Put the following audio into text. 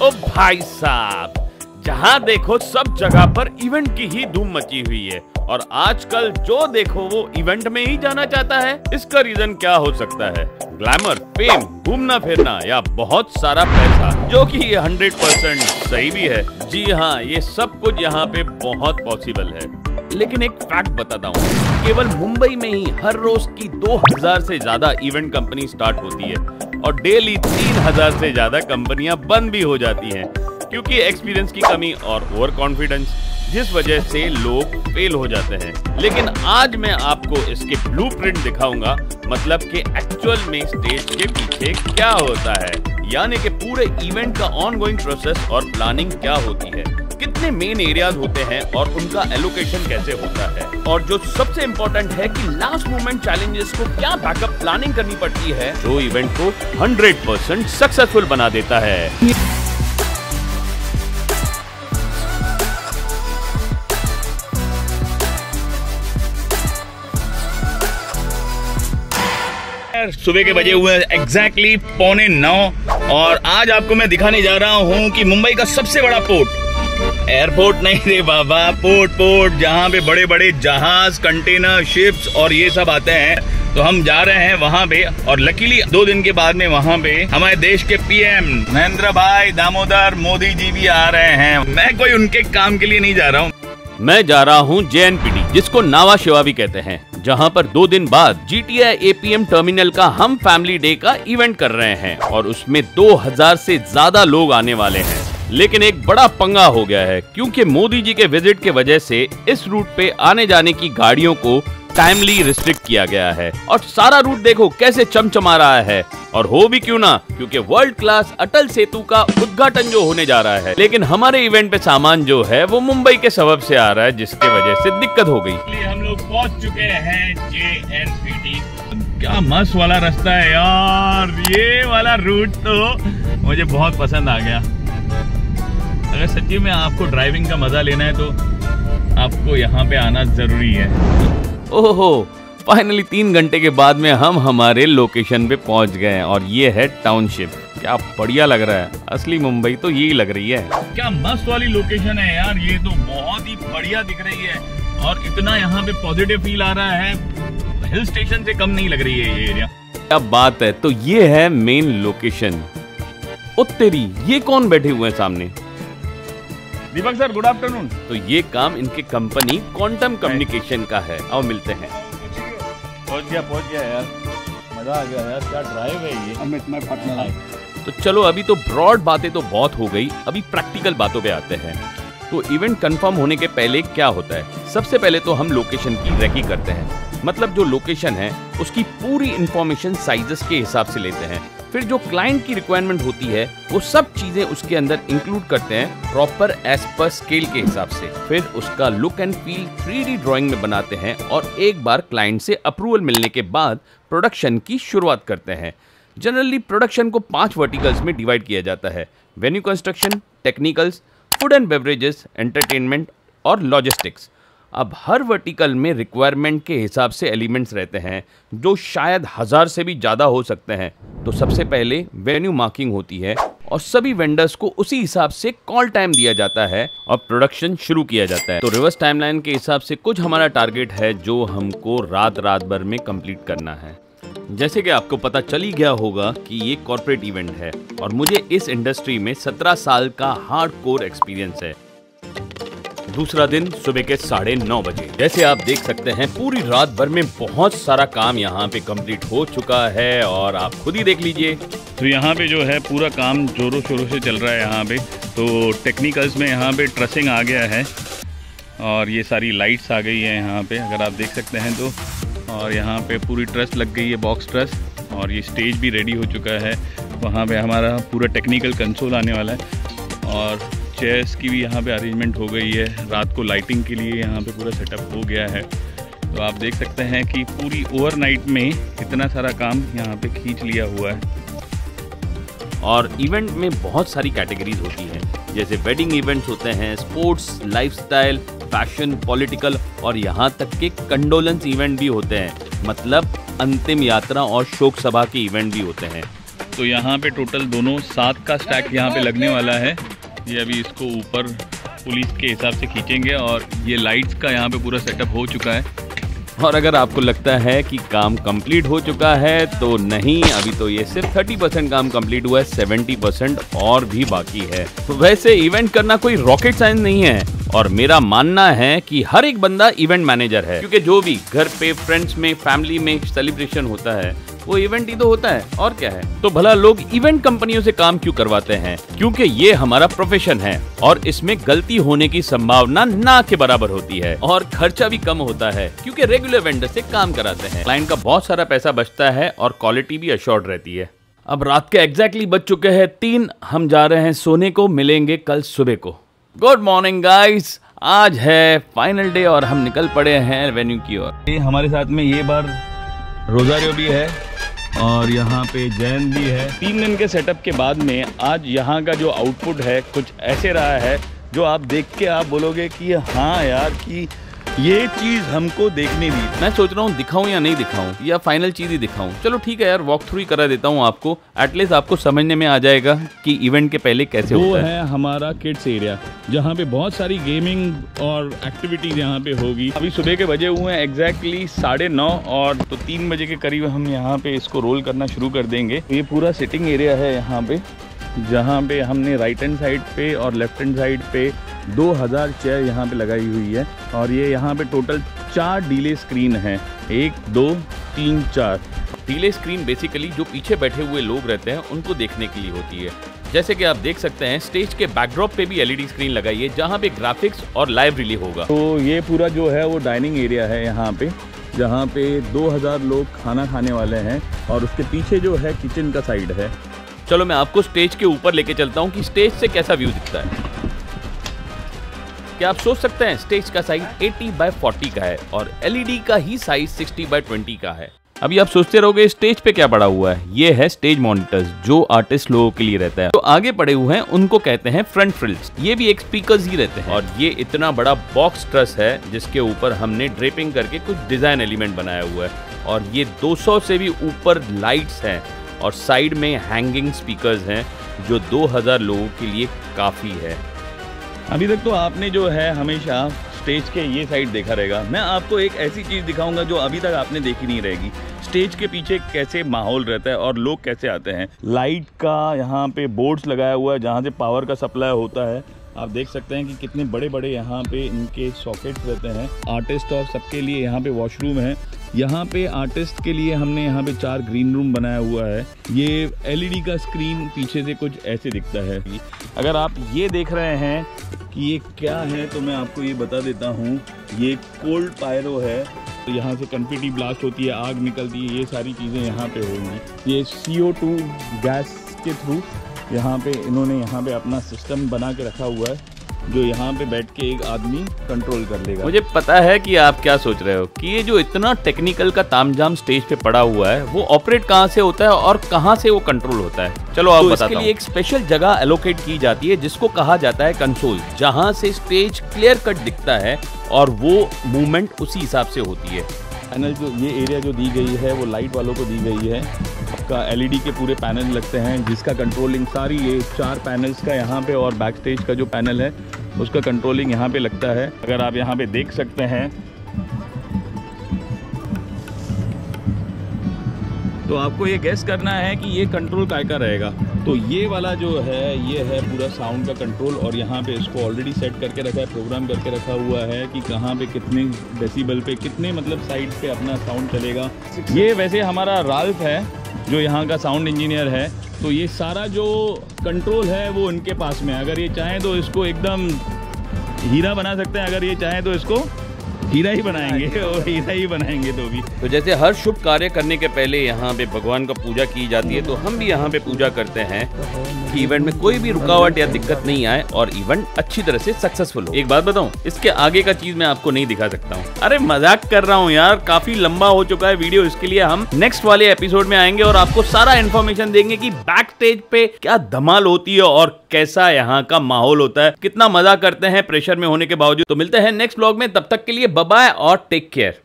ओ भाई साहब, जहाँ देखो सब जगह पर इवेंट की ही धूम मची हुई है और आजकल जो देखो वो इवेंट में ही जाना चाहता है। इसका रीजन क्या हो सकता है? ग्लैमर, फेम, घूमना फिरना या बहुत सारा पैसा, जो कि 100% सही भी है। जी हाँ, ये सब कुछ यहाँ पे बहुत पॉसिबल है। लेकिन एक फैक्ट बताता हूँ, केवल मुंबई में ही हर रोज की 2000 से ज्यादा इवेंट कंपनी स्टार्ट होती है और डेली 3000 से ज्यादा कंपनियां बंद भी हो जाती हैं क्योंकि एक्सपीरियंस की कमी और ओवर कॉन्फिडेंस, जिस वजह से लोग फेल हो जाते हैं। लेकिन आज मैं आपको इसके ब्लूप्रिंट दिखाऊंगा, मतलब कि एक्चुअल में स्टेज के पीछे क्या होता है, यानी कि पूरे इवेंट का ऑनगोइंग प्रोसेस और प्लानिंग क्या होती है, कितने मेन एरियाज होते हैं और उनका एलोकेशन कैसे होता है, और जो सबसे इम्पोर्टेंट है कि लास्ट मोमेंट चैलेंजेस को क्या बैकअप प्लानिंग करनी पड़ती है, जो इवेंट को 100% सक्सेसफुल बना देता है। सुबह के बजे हुए एग्जैक्टली 8:45 और आज आपको मैं दिखाने जा रहा हूँ कि मुंबई का सबसे बड़ा पोर्ट, एयरपोर्ट नहीं रे बाबा, पोर्ट जहाँ पे बड़े बड़े जहाज, कंटेनर, शिप्स और ये सब आते हैं। तो हम जा रहे हैं वहाँ पे और लकीली 2 दिन के बाद में वहाँ पे हमारे देश के पीएम नरेंद्र भाई दामोदर मोदी जी भी आ रहे हैं। मैं कोई उनके काम के लिए नहीं जा रहा हूँ, मैं जा रहा हूँ JNPT, जिसको नावा शिवा भी कहते हैं, जहां पर 2 दिन बाद GTI APM टर्मिनल का हम फैमिली डे का इवेंट कर रहे हैं और उसमें 2000 से ज्यादा लोग आने वाले हैं। लेकिन एक बड़ा पंगा हो गया है क्योंकि मोदी जी के विजिट के वजह से इस रूट पे आने जाने की गाड़ियों को टाइमली रिस्ट्रिक्ट किया गया है और सारा रूट देखो कैसे चमचमा रहा है, और हो भी क्यों ना, क्योंकि वर्ल्ड क्लास अटल सेतु का उद्घाटन जो होने जा रहा है। लेकिन हमारे इवेंट पे सामान जो है वो मुंबई के सबब से आ रहा है, जिसके वजह से दिक्कत हो गई। इसलिए हम लोग पहुंच चुके हैं JNPT। क्या मस्त वाला रास्ता है यार, ये वाला रूट तो मुझे बहुत पसंद आ गया। अगर सच्ची में आपको ड्राइविंग का मजा लेना है तो आपको यहाँ पे आना जरूरी है। ओहो, फाइनली 3 घंटे के बाद में हम हमारे लोकेशन पे पहुंच गए हैं और ये है टाउनशिप। क्या बढ़िया लग रहा है, असली मुंबई तो यही लग रही है। क्या मस्त वाली लोकेशन है यार, ये तो बहुत ही बढ़िया दिख रही है और इतना यहाँ पे पॉजिटिव फील आ रहा है, हिल स्टेशन से कम नहीं लग रही है ये एरिया। क्या बात है। तो ये है मेन लोकेशन। ओ तेरी, ये कौन बैठे हुए हैं सामने? दीपक सर, गुड आफ्टरनून। तो ये काम इनके कंपनी क्वांटम कम्युनिकेशन का है। आओ मिलते हैं। पहुंच गया यार, मजा आ गया यार, क्या ड्राइव है ये। अमित, मैं पार्टनर। तो चलो, अभी तो ब्रॉड बातें तो बहुत हो गई, अभी प्रैक्टिकल बातों पे आते हैं। तो इवेंट कंफर्म होने के पहले क्या होता है? सबसे पहले तो हम लोकेशन की रेकी करते हैं, मतलब जो लोकेशन है उसकी पूरी इंफॉर्मेशन साइजेस के हिसाब से लेते हैं। फिर जो क्लाइंट की रिक्वायरमेंट होती है वो सब चीजें उसके अंदर इंक्लूड करते हैं प्रॉपर एज पर स्केल के हिसाब से। फिर उसका look and feel 3D drawing में बनाते हैं और एक बार क्लाइंट से अप्रूवल मिलने के बाद प्रोडक्शन की शुरुआत करते हैं। जनरली प्रोडक्शन को 5 वर्टिकल्स में डिवाइड किया जाता है: venue construction, technicals, food and beverages, entertainment और लॉजिस्टिक्स। अब हर वर्टिकल में रिक्वायरमेंट के हिसाब से एलिमेंट्स रहते हैं जो शायद 1000 से भी ज़्यादा हो सकते हैं। तो सबसे पहले वेन्यू मार्किंग होती है और सभी वेंडर्स को उसी हिसाब से कॉल टाइम दिया जाता है और प्रोडक्शन शुरू किया जाता है। तो रिवर्स टाइमलाइन के हिसाब से कुछ हमारा टारगेट है जो हमको रात भर में कंप्लीट करना है। जैसे कि आपको पता चल ही गया होगा कि ये कॉर्पोरेट इवेंट है और मुझे इस इंडस्ट्री में 17 साल का हार्डकोर एक्सपीरियंस है। दूसरा दिन सुबह के 9:30 बजे। जैसे आप देख सकते हैं पूरी रात भर में बहुत सारा काम यहाँ पे कंप्लीट हो चुका है और आप खुद ही देख लीजिए। तो यहाँ पे जो है पूरा काम जोरों शोरों से चल रहा है यहाँ पे। तो टेक्निकल्स में यहाँ पे ट्रसिंग आ गया है और ये सारी लाइट्स आ गई है यहाँ पे, अगर आप देख सकते हैं तो। और यहाँ पे पूरी ट्रस लग गई है, बॉक्स ट्रस, और ये स्टेज भी रेडी हो चुका है। वहाँ पे हमारा पूरा टेक्निकल कंसोल आने वाला है और चेयर्स की भी यहाँ पे अरेंजमेंट हो गई है। रात को लाइटिंग के लिए यहाँ पे पूरा सेटअप हो गया है। तो आप देख सकते हैं कि पूरी ओवरनाइट में इतना सारा काम यहाँ पे खींच लिया हुआ है। और इवेंट में बहुत सारी कैटेगरीज होती हैं, जैसे वेडिंग इवेंट्स होते हैं, स्पोर्ट्स, लाइफस्टाइल, फैशन, पॉलिटिकल और यहाँ तक के कंडोलेंस इवेंट भी होते हैं, मतलब अंतिम यात्रा और शोक सभा के इवेंट भी होते हैं। तो यहाँ पे टोटल दोनों 7 का स्टैक यहाँ पे लगने वाला है। ये अभी इसको ऊपर पुलिस के हिसाब से खींचेंगे और ये लाइट्स का यहाँ पे पूरा सेटअप हो चुका है। और अगर आपको लगता है कि काम कंप्लीट हो चुका है तो नहीं, अभी तो ये सिर्फ 30% काम कंप्लीट हुआ है, 70% और भी बाकी है। वैसे इवेंट करना कोई रॉकेट साइंस नहीं है और मेरा मानना है कि हर एक बंदा इवेंट मैनेजर है, क्योंकि जो भी घर पे फ्रेंड्स में फैमिली में सेलिब्रेशन होता है वो इवेंट ही तो होता है, और क्या है। तो भला लोग इवेंट कंपनियों से काम क्यों करवाते हैं? क्योंकि ये हमारा प्रोफेशन है और इसमें गलती होने की संभावना ना के बराबर होती है और खर्चा भी कम होता है, क्योंकि रेगुलर वेंडर से काम कराते हैं। क्लाइंट का बहुत सारा पैसा बचता है और क्वालिटी भी अश्योर्ड रहती है। अब रात के एग्जैक्टली बज चुके हैं 3, हम जा रहे हैं सोने को, मिलेंगे कल सुबह को। गुड मॉर्निंग गाइस, आज है फाइनल डे और हम निकल पड़े हैं वेन्यू की ओर। हमारे साथ में ये बार रोजारियो भी है और यहाँ पे जैन भी है। 3 दिन के सेटअप के बाद में आज यहाँ का जो आउटपुट है कुछ ऐसे रहा है जो आप देख के आप बोलोगे कि हाँ यार कि ये चीज़ हमको देखने दी। मैं सोच रहा हूँ दिखाऊं या नहीं दिखाऊं, या फाइनल चीज़ ही दिखाऊं। चलो ठीक है यार, वॉक थ्रू ही करा देता हूँ आपको, एटलीस्ट आपको समझने में आ जाएगा कि इवेंट के पहले कैसे होता है। वो है हमारा किड्स एरिया, जहाँ पे बहुत सारी गेमिंग और एक्टिविटीज यहाँ पे होगी। अभी सुबह के बजे हुए हैं एग्जैक्टली 9:30 और तो 3 बजे के करीब हम यहाँ पे इसको रोल करना शुरू कर देंगे। ये पूरा सिटिंग एरिया है यहाँ पे, जहाँ पे हमने राइट हैंड साइड पे और लेफ्ट हैंड साइड पे 2000 चेयर यहाँ पे लगाई हुई है। और ये यहाँ पे टोटल 4 डिले स्क्रीन हैं, 1 2 3 4। डिले स्क्रीन बेसिकली जो पीछे बैठे हुए लोग रहते हैं उनको देखने के लिए होती है। जैसे कि आप देख सकते हैं स्टेज के बैकड्रॉप पे भी एलईडी स्क्रीन लगाई है, जहाँ पे ग्राफिक्स और लाइव रिले होगा। तो ये पूरा जो है वो डाइनिंग एरिया है यहाँ पे, जहाँ पे 2000 लोग खाना खाने वाले हैं और उसके पीछे जो है किचन का साइड है। चलो मैं आपको स्टेज के ऊपर लेके चलता हूँ कि स्टेज से कैसा व्यू दिखता है। क्या आप सोच सकते हैं स्टेज का साइज 80x40 का है और एलईडी का ही साइज 60x20 का है। अभी आप सोचते रहोगे स्टेज पे क्या पड़ा हुआ है, ये है स्टेज मॉनिटर्स जो आर्टिस्ट लोगों के लिए रहता है। तो आगे पड़े हुए हैं उनको कहते हैं फ्रंट फ्रिल्स, ये भी एक स्पीकर्स ही रहते हैं। और ये इतना बड़ा बॉक्स ट्रस है जिसके ऊपर हमने ड्रेपिंग करके कुछ डिजाइन एलिमेंट बनाया हुआ है। और ये 200 से भी ऊपर लाइट्स हैं और साइड में हैंगिंग स्पीकर्स हैं जो 2000 लोगों के लिए काफी है। अभी तक तो आपने जो है हमेशा स्टेज के ये साइड देखा रहेगा, मैं आपको एक ऐसी चीज़ दिखाऊंगा जो अभी तक आपने देखी नहीं रहेगी। स्टेज के पीछे कैसे माहौल रहता है और लोग कैसे आते हैं। लाइट का यहाँ पे बोर्ड्स लगाया हुआ है जहाँ से पावर का सप्लाई होता है। आप देख सकते हैं कि कितने बड़े बड़े यहाँ पे इनके सॉकेट्स रहते हैं। आर्टिस्ट और सबके लिए यहाँ पे वॉशरूम है। यहाँ पे आर्टिस्ट के लिए हमने यहाँ पे 4 ग्रीन रूम बनाया हुआ है। ये एलईडी का स्क्रीन पीछे से कुछ ऐसे दिखता है। अगर आप ये देख रहे हैं कि ये क्या है तो मैं आपको ये बता देता हूँ, ये कोल्ड पायरो है। तो यहाँ से कन्फिटी ब्लास्ट होती है, आग निकलती है, ये सारी चीज़ें यहाँ पे होंगी। ये CO2 गैस के थ्रू यहाँ पे इन्होंने यहाँ पे अपना सिस्टम बना के रखा हुआ है जो यहाँ पे बैठ के एक आदमी कंट्रोल कर लेगा। मुझे पता है कि आप क्या सोच रहे हो कि ये जो इतना टेक्निकल का तामझाम स्टेज पे पड़ा हुआ है वो ऑपरेट कहाँ से होता है और कहाँ से वो कंट्रोल होता है। चलो आप बताता हूं। इसके लिए एक स्पेशल जगह एलोकेट की जाती है जिसको कहा जाता है कंसोल, जहाँ से स्टेज क्लियर कट दिखता है और वो मूवमेंट उसी हिसाब से होती है। पैनल जो ये एरिया जो दी गई है वो लाइट वालों को दी गई है। आपका एलईडी के पूरे पैनल लगते हैं जिसका कंट्रोलिंग सारी ये 4 पैनल्स का यहाँ पे और बैक स्टेज का जो पैनल है उसका कंट्रोलिंग यहाँ पे लगता है। अगर आप यहाँ पे देख सकते हैं तो आपको ये गेस करना है कि ये कंट्रोल काय का रहेगा। तो ये वाला जो है ये है पूरा साउंड का कंट्रोल और यहाँ पे इसको ऑलरेडी सेट करके रखा है, प्रोग्राम करके रखा हुआ है कि कहाँ पे कितने डेसिबल पे कितने मतलब साइड पे अपना साउंड चलेगा। ये वैसे हमारा राल्फ है जो यहाँ का साउंड इंजीनियर है। तो ये सारा जो कंट्रोल है वो उनके पास में, अगर ये चाहें तो इसको एकदम हीरा बना सकते हैं, अगर ये चाहें तो इसको हीरा ही बनाएंगे और हीरा ही बनाएंगे। तो जैसे हर शुभ कार्य करने के पहले यहाँ पे भगवान का पूजा की जाती है, तो हम भी यहाँ पे पूजा करते हैं कि इवेंट में कोई भी रुकावट या दिक्कत नहीं आए और इवेंट अच्छी तरह से सक्सेसफुल हो। एक बात बताऊं, इसके आगे का चीज मैं आपको नहीं दिखा सकता हूँ। अरे मजाक कर रहा हूँ यार, काफी लंबा हो चुका है वीडियो, इसके लिए हम नेक्स्ट वाले एपिसोड में आएंगे और आपको सारा इन्फॉर्मेशन देंगे कि बैक स्टेज पे क्या धमाल होती है और कैसा यहाँ का माहौल होता है, कितना मजा करते हैं प्रेशर में होने के बावजूद। तो मिलते हैं नेक्स्ट व्लॉग में, तब तक के लिए बाय बाय और टेक केयर।